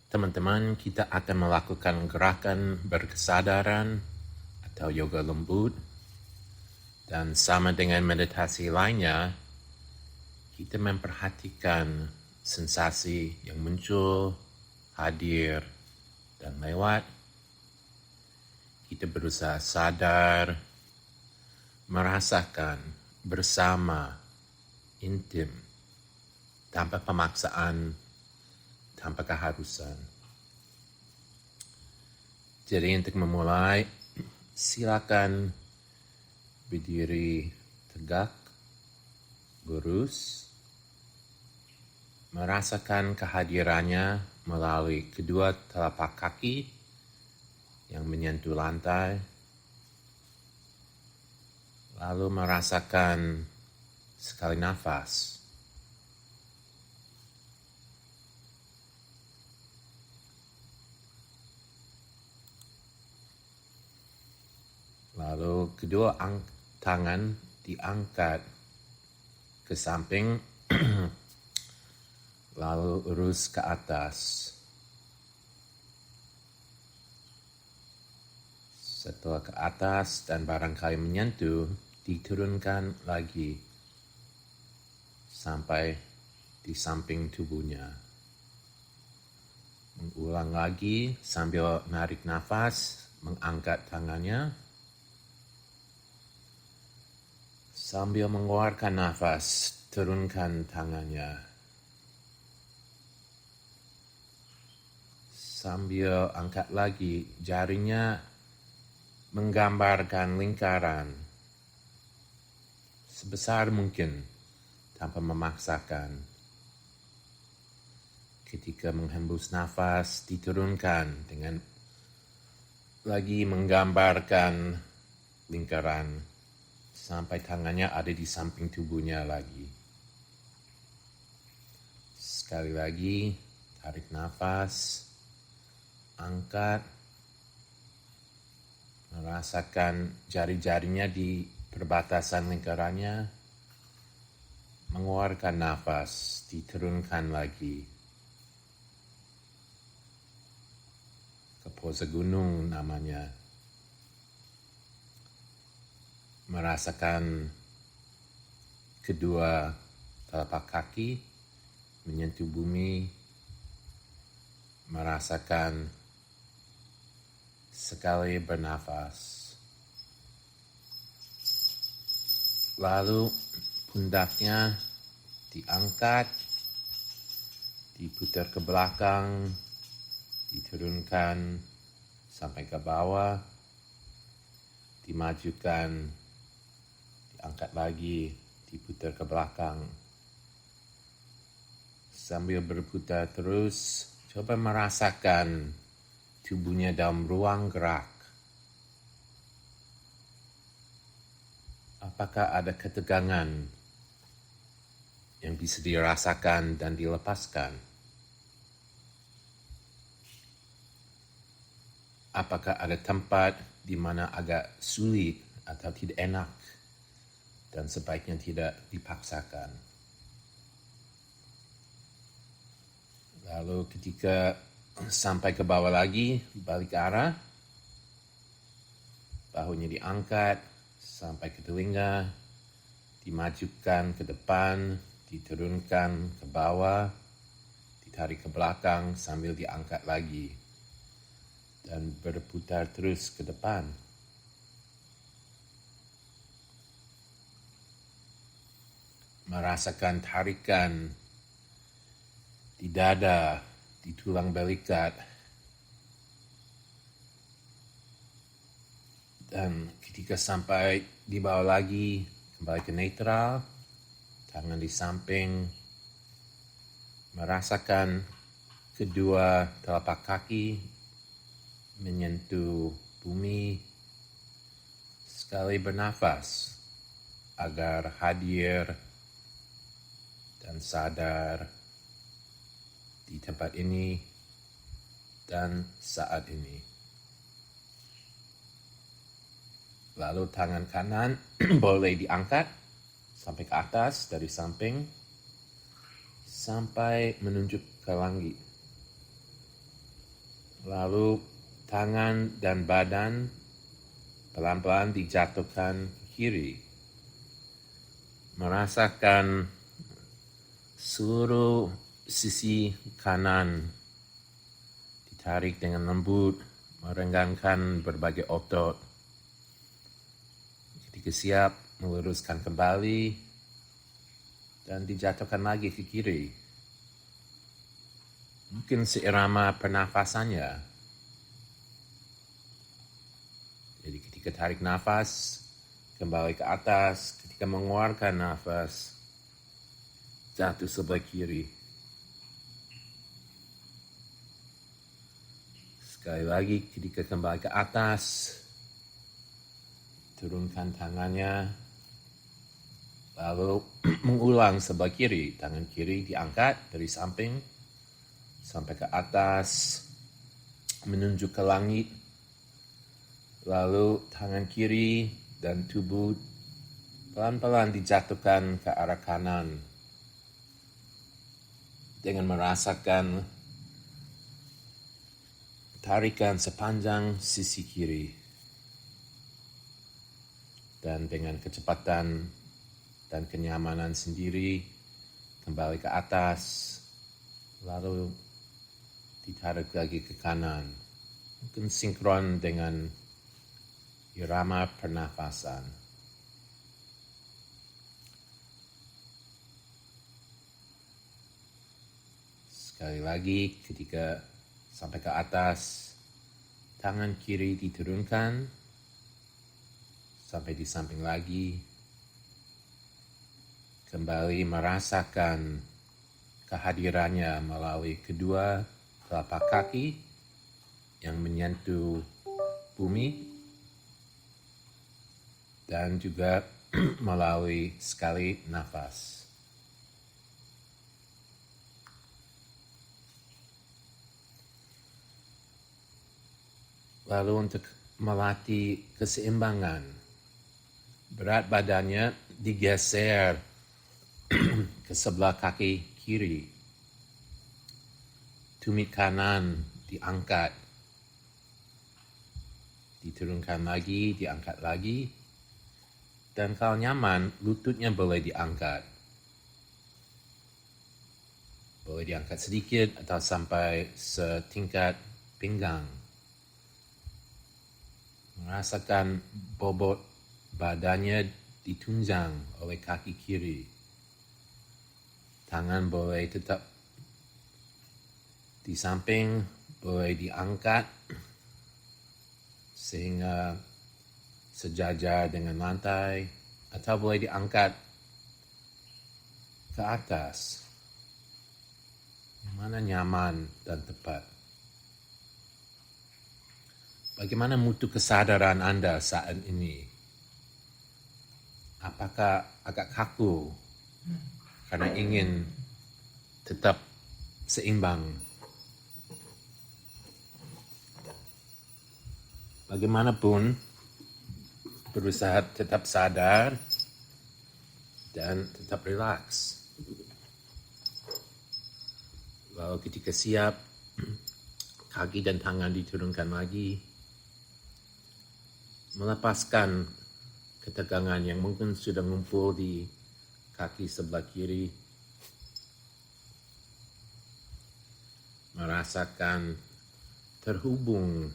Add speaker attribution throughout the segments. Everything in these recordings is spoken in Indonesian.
Speaker 1: Teman-teman, kita akan melakukan gerakan berkesadaran atau yoga lembut. Dan sama dengan meditasi lainnya, kita memperhatikan sensasi yang muncul, hadir, dan lewat. Kita berusaha sadar, merasakan bersama, intim, tanpa pemaksaan, tanpa keharusan. Jadi untuk memulai, silakan berdiri tegak, lurus, merasakan kehadirannya melalui kedua telapak kaki yang menyentuh lantai, lalu merasakan sekali nafas. Lalu kedua tangan diangkat ke samping, lalu urus ke atas. Setelah ke atas dan barangkali menyentuh, diturunkan lagi sampai di samping tubuhnya. Mengulang lagi sambil narik nafas, mengangkat tangannya. Sambil mengeluarkan nafas, turunkan tangannya. Sambil angkat lagi, jarinya menggambarkan lingkaran sebesar mungkin tanpa memaksakan. Ketika menghembus nafas, diturunkan dengan lagi menggambarkan lingkaran sampai tangannya ada di samping tubuhnya lagi. Sekali lagi, tarik nafas, angkat, merasakan jari-jarinya di perbatasan lingkarannya, mengeluarkan nafas, diturunkan lagi. Ke pose gunung namanya. Merasakan kedua telapak kaki menyentuh bumi, merasakan sekali bernafas. Lalu pundaknya diangkat, diputar ke belakang, diturunkan sampai ke bawah, dimajukan, diangkat lagi, diputar ke belakang. Sambil berputar terus, coba merasakan tubuhnya dalam ruang gerak. Apakah ada ketegangan yang bisa dirasakan dan dilepaskan? Apakah ada tempat di mana agak sulit atau tidak enak dan sebaiknya tidak dipaksakan? Lalu ketika sampai ke bawah lagi, balik arah, bahunya diangkat sampai ke telinga, dimajukan ke depan, diturunkan ke bawah, ditarik ke belakang sambil diangkat lagi, dan berputar terus ke depan. Merasakan tarikan di dada, di tulang belikat, dan ketika sampai di bawah lagi, kembali ke netral, tangan di samping, merasakan kedua telapak kaki menyentuh bumi, sekali bernafas agar hadir dan sadar di tempat ini dan saat ini. Lalu tangan kanan boleh diangkat sampai ke atas dari samping sampai menunjuk ke langit. Lalu tangan dan badan pelan-pelan dijatuhkan ke kiri. Merasakan seluruh sisi kanan ditarik dengan lembut, merenggangkan berbagai otot. Ketika siap, meluruskan kembali dan dijatuhkan lagi ke kiri. Mungkin seirama pernafasannya. Jadi ketika tarik nafas, kembali ke atas. Ketika mengeluarkan nafas, jatuh sebelah kiri. Sekali lagi ketika kembali ke atas, turunkan tangannya. Lalu mengulang sebelah kiri. Tangan kiri diangkat dari samping sampai ke atas, menunjuk ke langit. Lalu tangan kiri dan tubuh pelan-pelan dijatuhkan ke arah kanan dengan merasakan tarikan sepanjang sisi kiri. Dan dengan kecepatan dan kenyamanan sendiri, kembali ke atas, lalu ditarik lagi ke kanan. Mungkin sinkron dengan irama pernafasan. Sekali lagi, ketika sampai ke atas, tangan kiri diturunkan, sampai di samping lagi, kembali merasakan kehadirannya melalui kedua telapak kaki yang menyentuh bumi dan juga melalui sekali nafas. Lalu untuk melatih keseimbangan, berat badannya digeser ke sebelah kaki kiri. Tumit kanan diangkat, diturunkan lagi, diangkat lagi. Dan kalau nyaman, lututnya boleh diangkat. Boleh diangkat sedikit atau sampai setingkat pinggang. Merasakan bobot badannya ditunjang oleh kaki kiri. Tangan boleh tetap di samping, boleh diangkat sehingga sejajar dengan lantai, atau boleh diangkat ke atas, yang mana nyaman dan tepat. Bagaimana mutu kesadaran Anda saat ini? Apakah agak kaku karena ingin tetap seimbang? Bagaimanapun, berusaha tetap sadar dan tetap rilaks. Lalu ketika siap, kaki dan tangan diturunkan lagi. Melepaskan ketegangan yang mungkin sudah ngumpul di kaki sebelah kiri. Merasakan terhubung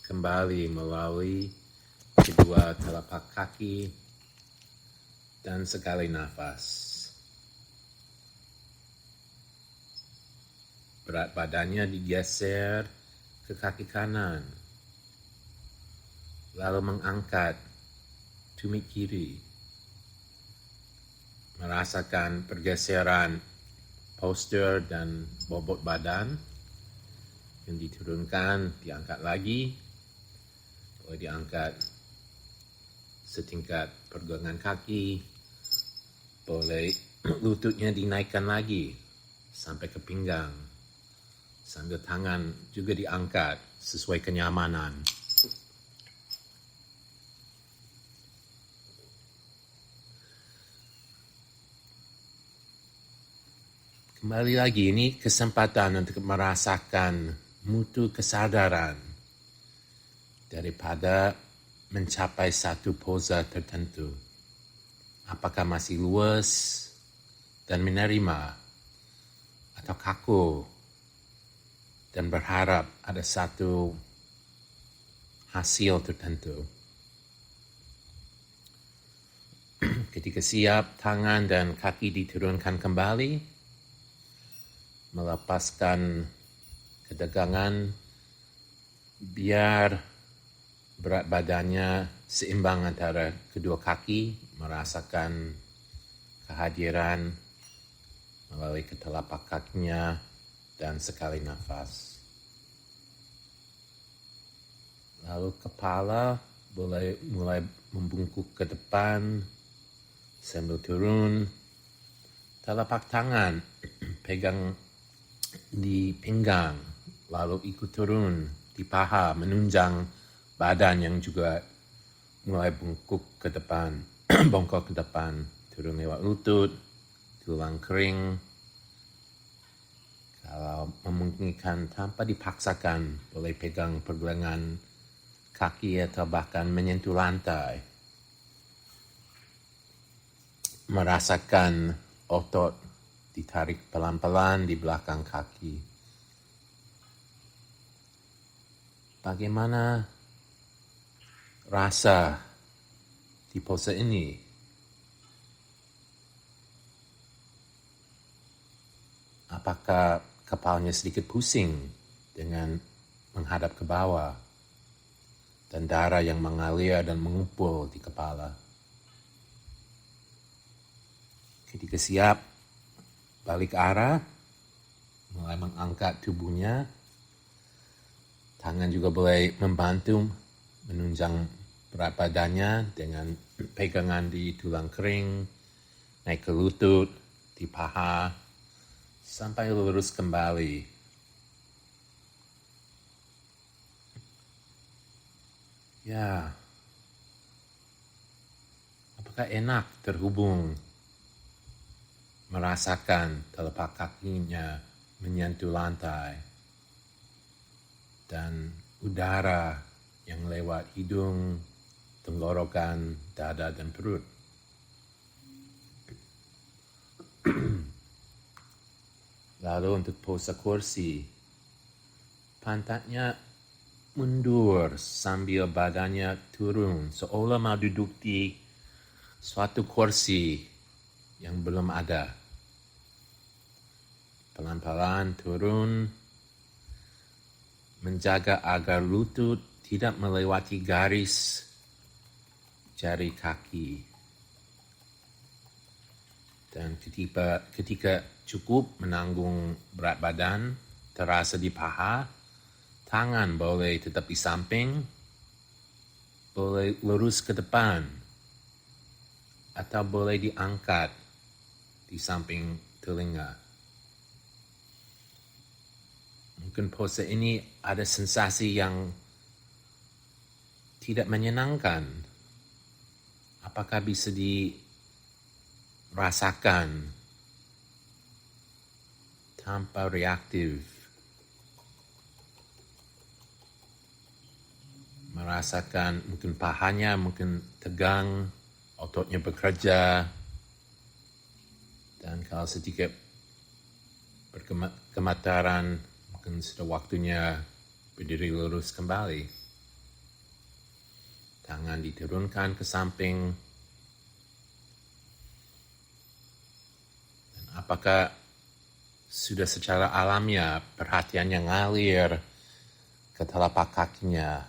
Speaker 1: kembali melalui kedua telapak kaki dan sekali nafas. Berat badannya digeser ke kaki kanan, lalu mengangkat tumit kiri. Merasakan pergeseran postur dan bobot badan yang diturunkan, diangkat lagi. Boleh diangkat setingkat pergelangan kaki. Boleh lututnya dinaikkan lagi sampai ke pinggang. Sambil tangan juga diangkat sesuai kenyamanan. Kembali lagi, ini kesempatan untuk merasakan mutu kesadaran daripada mencapai satu poza tertentu. Apakah masih luas dan menerima, atau kaku dan berharap ada satu hasil tertentu. Ketika siap, tangan dan kaki diturunkan kembali, melepaskan ketegangan, biar berat badannya seimbang antara kedua kaki, merasakan kehadiran melalui ketelapak kakinya dan sekali nafas. Lalu kepala boleh mulai membungkuk ke depan sambil turun. Telapak tangan pegang di pinggang, lalu ikut turun di paha, menunjang badan yang juga mulai bungkuk ke depan, bongkok ke depan, turun lewat lutut, tulang kering. Kalau memungkinkan tanpa dipaksakan, boleh pegang pergelangan kaki atau bahkan menyentuh lantai. Merasakan otot ditarik pelan-pelan di belakang kaki. Bagaimana rasa di pose ini? Apakah kepalanya sedikit pusing dengan menghadap ke bawah dan darah yang mengalir dan mengumpul di kepala? Ketika siap, balik arah, mulai mengangkat tubuhnya. Tangan juga boleh membantu menunjang berat badannya dengan pegangan di tulang kering, naik ke lutut, di paha, sampai lurus kembali. Ya, apakah enak terhubung, merasakan telapak kakinya menyentuh lantai, dan udara yang lewat hidung, tenggorokan, dada, dan perut. Lalu untuk pose kursi, pantatnya mundur sambil badannya turun, seolah mau duduk di suatu kursi yang belum ada. Pelan-pelan turun, menjaga agar lutut tidak melewati garis jari kaki. Dan ketika cukup menanggung berat badan, terasa di paha, tangan boleh tetap di samping, boleh lurus ke depan, atau boleh diangkat di samping telinga. Mungkin pose ini ada sensasi yang tidak menyenangkan. Apakah bisa dirasakan tanpa reaktif? Merasakan mungkin pahanya mungkin tegang, ototnya bekerja, dan kalau sedikit bergemetaran, mungkin sudah waktunya berdiri lurus kembali. Tangan diturunkan ke samping. Dan apakah sudah secara alamiah perhatiannya ngalir ke telapak kakinya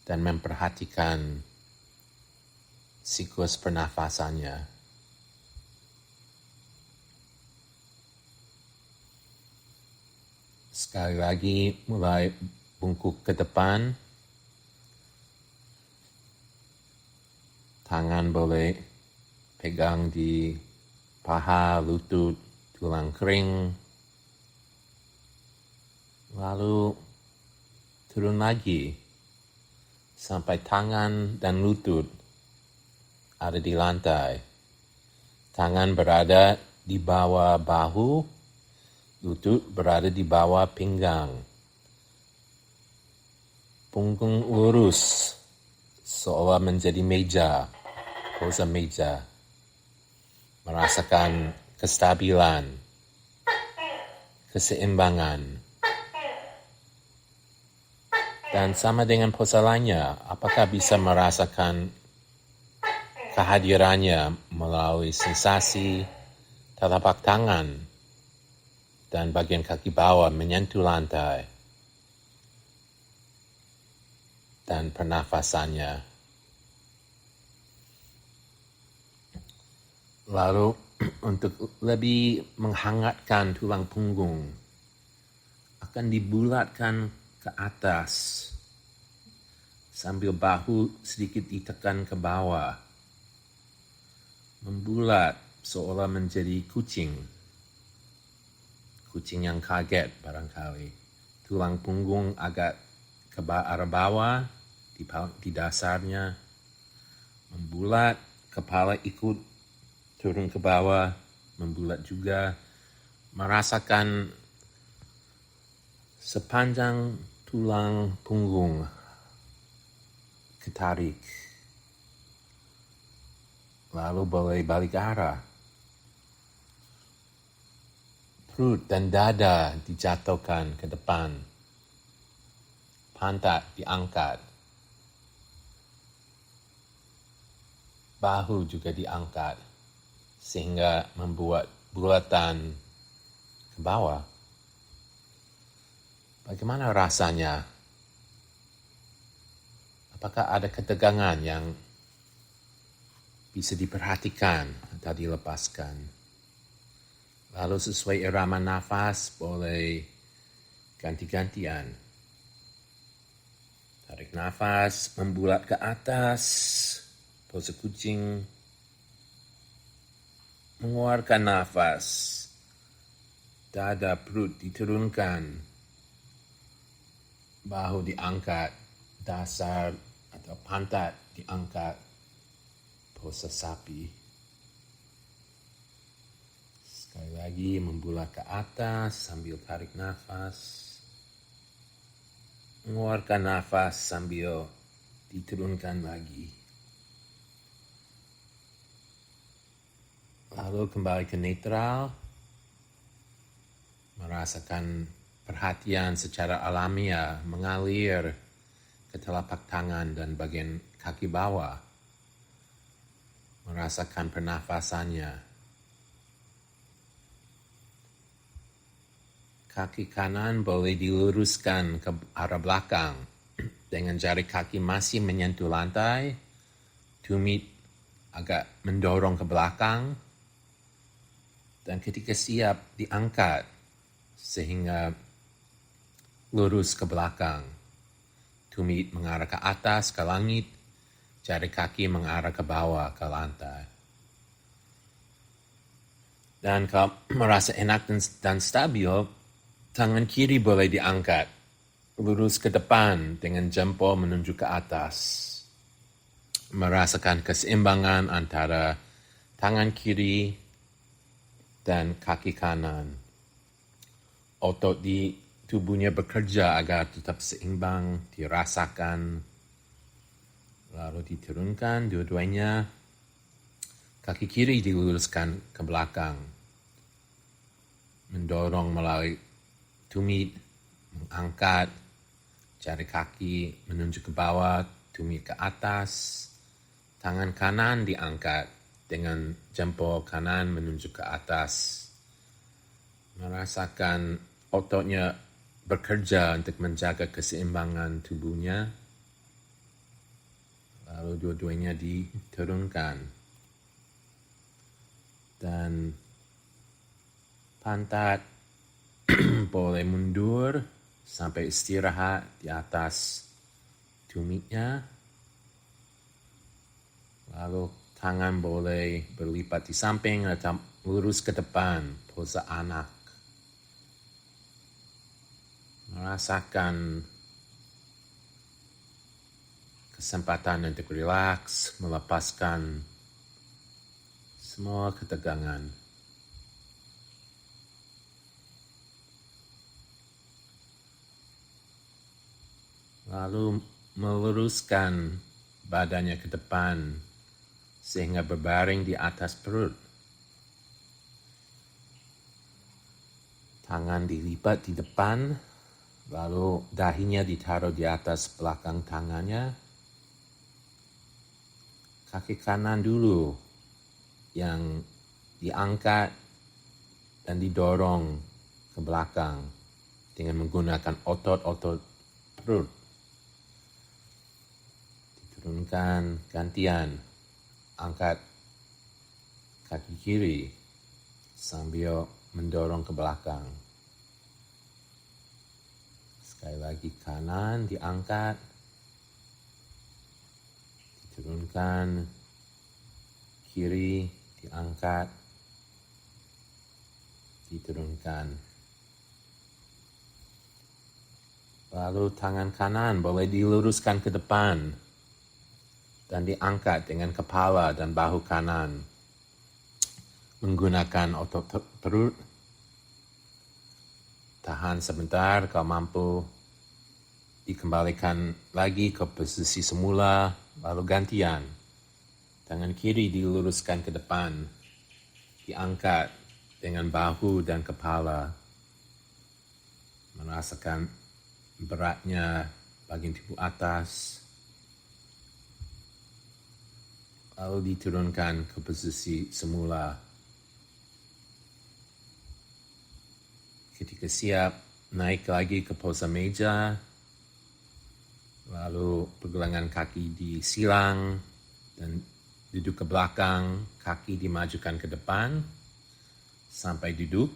Speaker 1: dan memperhatikan siklus pernafasannya? Sekali lagi, mulai bungkuk ke depan. Tangan boleh pegang di paha, lutut, tulang kering. Lalu turun lagi sampai tangan dan lutut ada di lantai. Tangan berada di bawah bahu, lutut berada di bawah pinggang. Punggung lurus, seolah menjadi meja, pose meja. Merasakan kestabilan, keseimbangan. Dan sama dengan pose lainnya, apakah bisa merasakan kehadirannya melalui sensasi telapak tangan dan bagian kaki bawah menyentuh lantai dan pernafasannya. Lalu untuk lebih menghangatkan tulang punggung, akan dibulatkan ke atas sambil bahu sedikit ditekan ke bawah. Membulat seolah menjadi kucing. Kucing yang kaget barangkali. Tulang punggung agak ke arah bawah, di dasarnya. Membulat, kepala ikut turun ke bawah, membulat juga. Merasakan sepanjang tulang punggung ketarik. Lalu boleh balik arah. Perut dan dada dijatuhkan ke depan. Pantat diangkat. Bahu juga diangkat. Sehingga membuat bulatan ke bawah. Bagaimana rasanya? Apakah ada ketegangan yang bisa diperhatikan atau dilepaskan? Lalu sesuai irama nafas boleh ganti-gantian. Tarik nafas, membulat ke atas, pose kucing. Mengeluarkan nafas, dada perut diturunkan, bahu diangkat, dasar atau pantat diangkat, pose sapi. Sekali lagi membulat ke atas sambil tarik nafas. Mengeluarkan nafas sambil diturunkan lagi. Lalu kembali ke netral. Merasakan perhatian secara alamiah mengalir ke telapak tangan dan bagian kaki bawah. Merasakan pernafasannya. Kaki kanan boleh diluruskan ke arah belakang dengan jari kaki masih menyentuh lantai. Tumit agak mendorong ke belakang. Dan ketika siap diangkat sehingga lurus ke belakang. Tumit mengarah ke atas, ke langit. Jari kaki mengarah ke bawah, ke lantai. Dan kalau merasa enak dan stabil, tangan kiri boleh diangkat. Lurus ke depan dengan jempol menunjuk ke atas. Merasakan keseimbangan antara tangan kiri dan kaki kanan. Otot di tubuhnya bekerja agar tetap seimbang, dirasakan. Lalu diturunkan dua-duanya. Kaki kiri diluruskan ke belakang. Mendorong melalui tumit, mengangkat. Jari kaki menunjuk ke bawah, tumit ke atas. Tangan kanan diangkat dengan jempol kanan menunjuk ke atas. Merasakan ototnya bekerja untuk menjaga keseimbangan tubuhnya. Lalu dua-duanya diturunkan. Dan pantat boleh mundur sampai istirahat di atas tumitnya. Lalu tangan boleh berlipat di samping atau lurus ke depan, pose anak. Merasakan kesempatan untuk rilaks, melepaskan semua ketegangan. Lalu meluruskan badannya ke depan sehingga berbaring di atas perut. Tangan dilipat di depan, lalu dahinya ditaruh di atas belakang tangannya. Kaki kanan dulu yang diangkat dan didorong ke belakang dengan menggunakan otot-otot perut. Diturunkan gantian, angkat kaki kiri sambil mendorong ke belakang. Sekali lagi kanan diangkat, diturunkan, kiri diangkat, diturunkan. Lalu tangan kanan boleh diluruskan ke depan dan diangkat dengan kepala dan bahu kanan. Menggunakan otot perut. Tahan sebentar kalau mampu. Dikembalikan lagi ke posisi semula, lalu gantian. Tangan kiri diluruskan ke depan. Diangkat dengan bahu dan kepala. Merasakan beratnya bagian tubuh atas. Lalu diturunkan ke posisi semula. Ketika siap, naik lagi ke posa meja. Lalu pergelangan kaki disilang dan duduk ke belakang. Kaki dimajukan ke depan sampai duduk.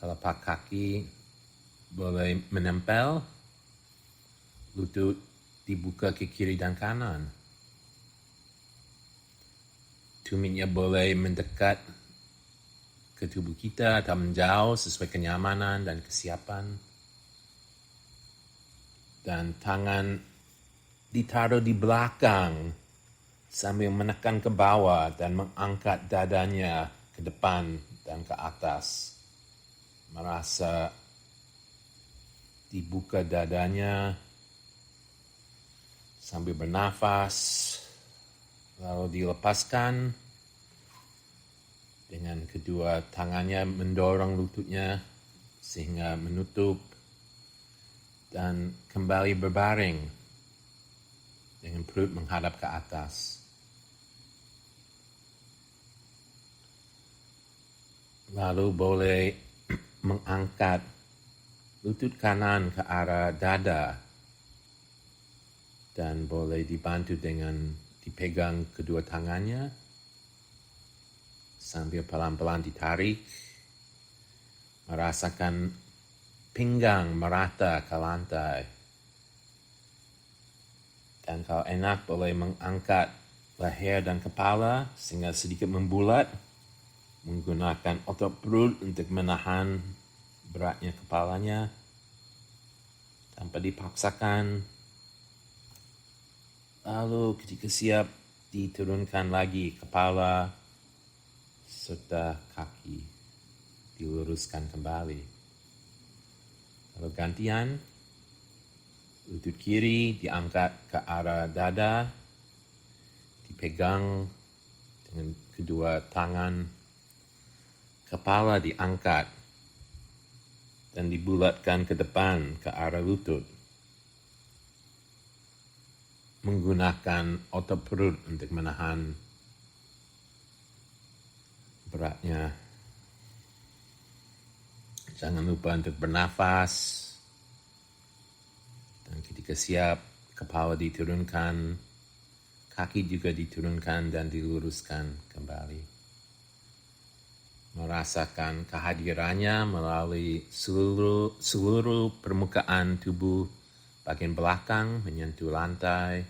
Speaker 1: Telapak kaki boleh menempel. Lutut dibuka ke kiri dan kanan. Tumitnya boleh mendekat ke tubuh kita atau menjauh sesuai kenyamanan dan kesiapan. Dan tangan ditaruh di belakang sambil menekan ke bawah dan mengangkat dadanya ke depan dan ke atas. Merasa dibuka dadanya sambil bernafas, lalu dilepaskan. Dengan kedua tangannya mendorong lututnya sehingga menutup dan kembali berbaring dengan perut menghadap ke atas. Lalu boleh mengangkat lutut kanan ke arah dada dan boleh dibantu dengan dipegang kedua tangannya. Sambil pelan-pelan ditarik, merasakan pinggang merata ke lantai. Dan kalau enak boleh mengangkat leher dan kepala sehingga sedikit membulat. Menggunakan otot perut untuk menahan beratnya kepalanya. Tanpa dipaksakan. Lalu ketika siap diturunkan lagi kepala serta kaki diluruskan kembali. Lalu gantian, lutut kiri diangkat ke arah dada, dipegang dengan kedua tangan, kepala diangkat dan dibulatkan ke depan ke arah lutut. Menggunakan otot perut untuk menahan beratnya. Jangan lupa untuk bernafas. Dan ketika siap, kepala diturunkan, kaki juga diturunkan dan diluruskan kembali. Merasakan kehadirannya melalui seluruh permukaan tubuh bagian belakang menyentuh lantai.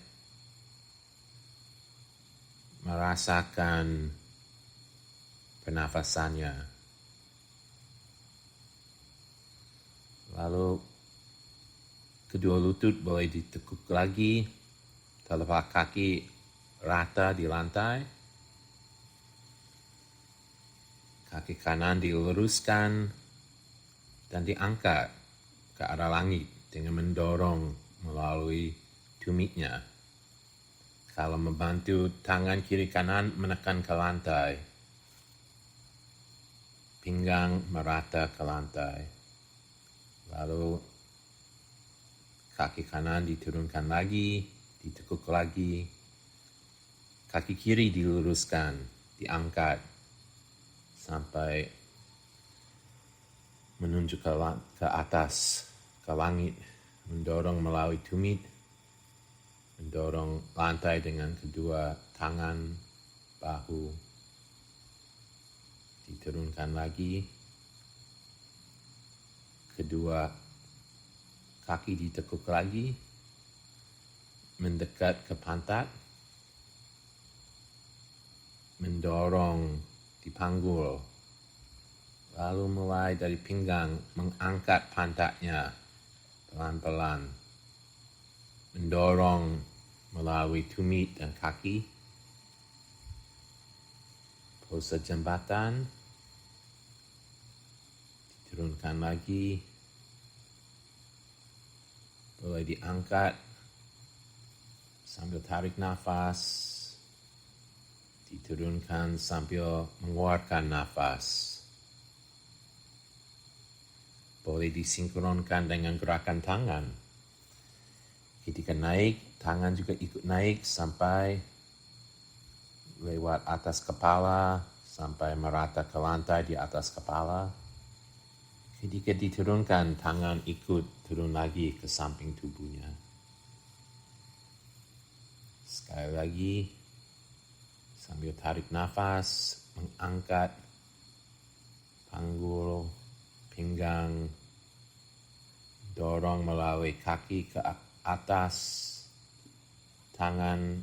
Speaker 1: Merasakan pernafasannya. Lalu kedua lutut boleh ditekuk lagi, telapak kaki rata di lantai. Kaki kanan diluruskan dan diangkat ke arah langit dengan mendorong melalui tumitnya. Kalau membantu tangan kiri kanan menekan ke lantai, pinggang merata ke lantai. Lalu kaki kanan diturunkan lagi, ditekuk lagi. Kaki kiri diluruskan, diangkat sampai menunjuk ke atas, ke langit, mendorong melalui tumit, mendorong lantai dengan kedua tangan, bahu, diturunkan lagi, kedua kaki ditekuk lagi, mendekat ke pantat, mendorong dipanggul, lalu mulai dari pinggang mengangkat pantatnya pelan-pelan, mendorong melalui tumit dan kaki, pose jembatan, diturunkan lagi, boleh diangkat sambil tarik nafas, diturunkan sambil mengeluarkan nafas. Boleh disinkronkan dengan gerakan tangan. Ketika naik, tangan juga ikut naik sampai lewat atas kepala, sampai merata ke lantai di atas kepala. Ketika diturunkan, tangan ikut turun lagi ke samping tubuhnya. Sekali lagi, sambil tarik nafas, mengangkat panggul, pinggang, dorong melalui kaki ke atas, tangan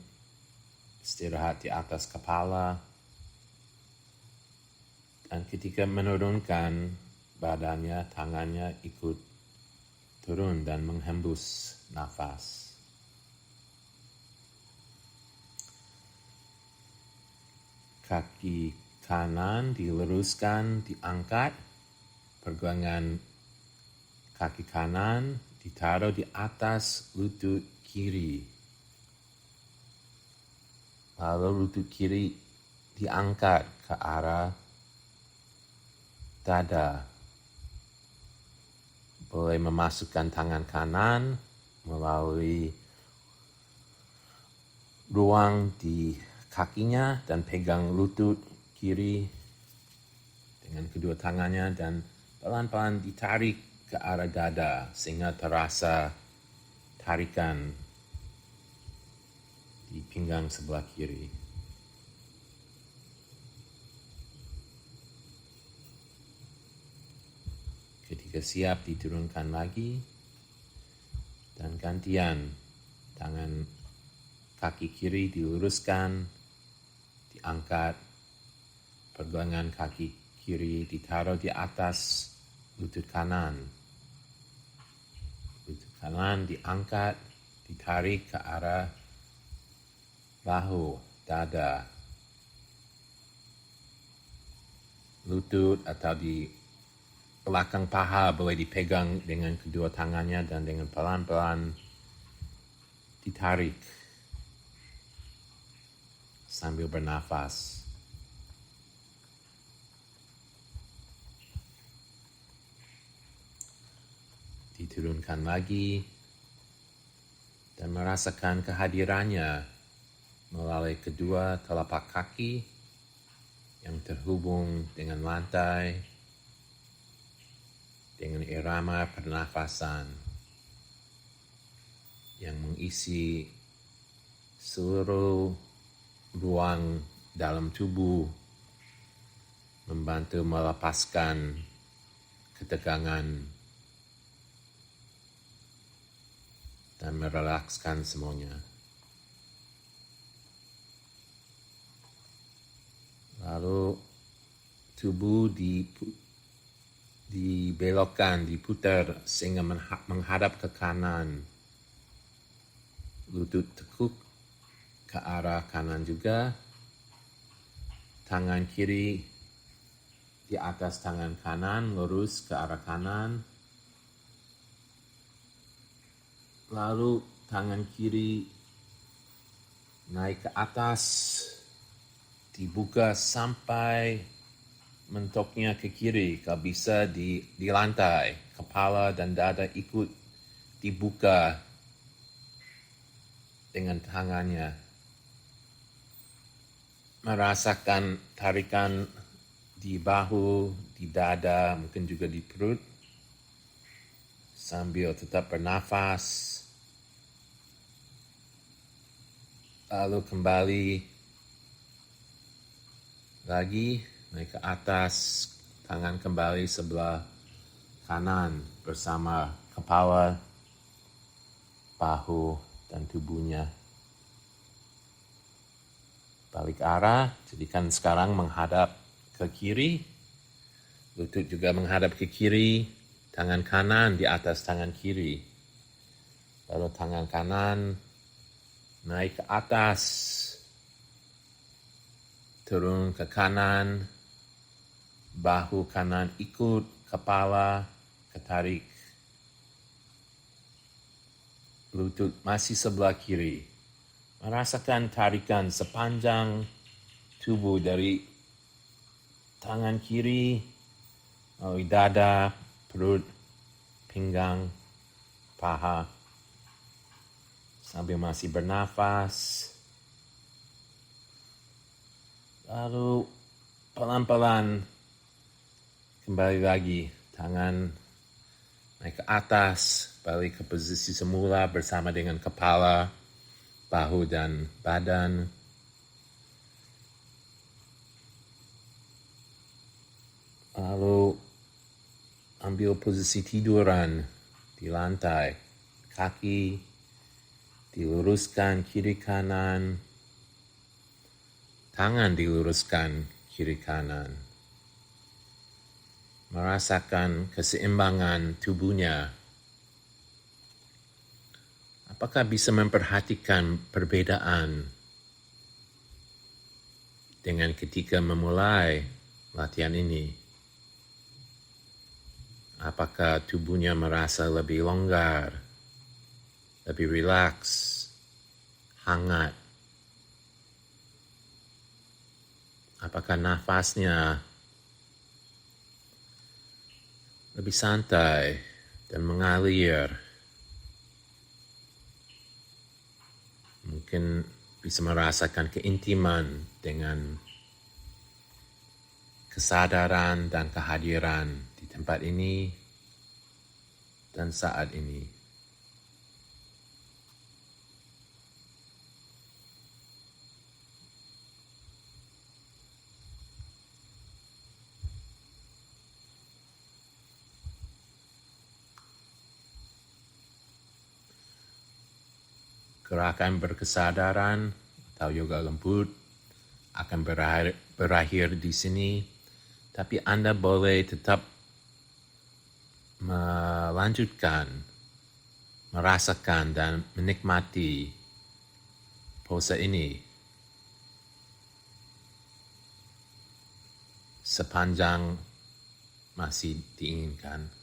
Speaker 1: istirahat di atas kepala, dan ketika menurunkan badannya, tangannya ikut turun dan menghembus nafas. Kaki kanan diluruskan, diangkat, pergelangan kaki kanan ditaruh di atas lutut kiri. Lalu lutut kiri diangkat ke arah dada. Boleh memasukkan tangan kanan melalui ruang di kakinya dan pegang lutut kiri dengan kedua tangannya dan pelan-pelan ditarik ke arah dada sehingga terasa tarikan di pinggang sebelah kiri. Ketika siap diturunkan lagi dan gantian tangan kaki kiri diluruskan, diangkat, pergelangan kaki kiri ditaruh di atas lutut kanan. Lutut kanan diangkat, ditarik ke arah bahu, dada, lutut atau di belakang paha boleh dipegang dengan kedua tangannya dan dengan pelan-pelan ditarik sambil bernafas. Diturunkan lagi dan merasakan kehadirannya melalui kedua telapak kaki yang terhubung dengan lantai, dengan irama pernafasan yang mengisi seluruh ruang dalam tubuh, membantu melepaskan ketegangan dan merelakskan semuanya. Lalu tubuh dibelokkan, diputar sehingga menghadap ke kanan. Lutut tekuk ke arah kanan juga. Tangan kiri di atas tangan kanan, lurus ke arah kanan. Lalu tangan kiri naik ke atas, dibuka sampai mentoknya ke kiri. Kalau bisa di lantai, kepala dan dada ikut dibuka dengan tangannya. Merasakan tarikan di bahu, di dada, mungkin juga di perut. Sambil tetap bernafas. Lalu kembali lagi naik ke atas, tangan kembali sebelah kanan bersama kepala, bahu, dan tubuhnya. Balik arah, jadikan sekarang menghadap ke kiri, lutut juga menghadap ke kiri, tangan kanan di atas tangan kiri. Lalu tangan kanan naik ke atas, turun ke kanan, bahu kanan ikut, kepala ketarik, lutut masih sebelah kiri. Merasakan tarikan sepanjang tubuh dari tangan kiri, melalui dada, perut, pinggang, paha. Sambil masih bernafas. Lalu pelan-pelan kembali lagi. Tangan naik ke atas, balik ke posisi semula bersama dengan kepala, bahu, dan badan. Lalu ambil posisi tiduran di lantai. Kaki diluruskan kiri kanan, tangan diluruskan kiri kanan. Merasakan keseimbangan tubuhnya. Apakah bisa memperhatikan perbedaan dengan ketika memulai latihan ini? Apakah tubuhnya merasa lebih longgar, lebih rileks, hangat? Apakah nafasnya lebih santai dan mengalir? Mungkin bisa merasakan keintiman dengan kesadaran dan kehadiran di tempat ini dan saat ini. Gerakan berkesadaran atau yoga lembut akan berakhir di sini, tapi Anda boleh tetap melanjutkan, merasakan dan menikmati pose ini sepanjang masih diinginkan.